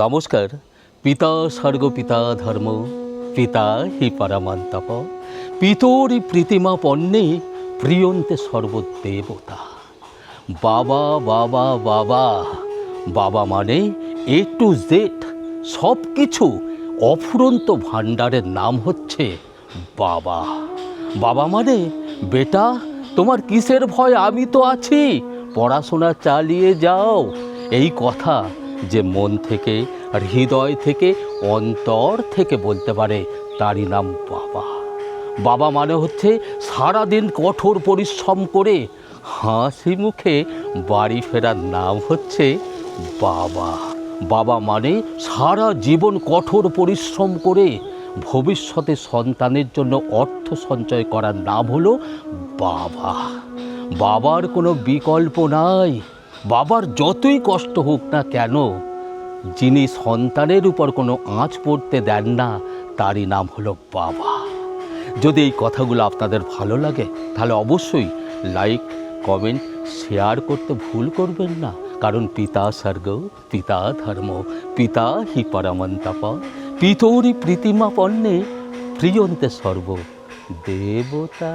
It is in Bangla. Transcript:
নমস্কার। পিতা স্বর্গ পিতা ধর্ম, পিতা হি পরমান্তপ, পিতরি প্রীতিমা পণ্যে প্রিয়ন্তে সর্বদেবতা। বাবা বাবা বাবা বাবা মানে এ টু জেড সব কিছু অফুরন্ত ভাণ্ডারের নাম হচ্ছে বাবা। বাবা মানে বেটা তোমার কিসের ভয়, আমি তো আছি, পড়াশোনা চালিয়ে যাও। এই কথা যে মন থেকে, হৃদয় থেকে, অন্তর থেকে বলতে পারে তারই নাম বাবা। বাবা মানে হচ্ছে সারাদিন কঠোর পরিশ্রম করে হাসি মুখে বাড়ি ফেরার নাম হচ্ছে বাবা। বাবা মানে সারা জীবন কঠোর পরিশ্রম করে ভবিষ্যতে সন্তানের জন্য অর্থ সঞ্চয় করার নাম হলো বাবা। বাবার কোনো বিকল্প নাই। বাবার যতই কষ্ট হোক না কেন, যিনি সন্তানের উপর কোনো আঁচ পড়তে দেন না, তারই নাম হলো বাবা। যদি এই কথাগুলো আপনাদের ভালো লাগে তাহলে অবশ্যই লাইক, কমেন্ট, শেয়ার করতে ভুল করবেন না। কারণ পিতা স্বর্গ পিতা ধর্ম, পিতা হি পরমন্তপ, পিতরি প্রীতিমা পণ্যে প্রিয়ন্তে সর্ব দেবতা।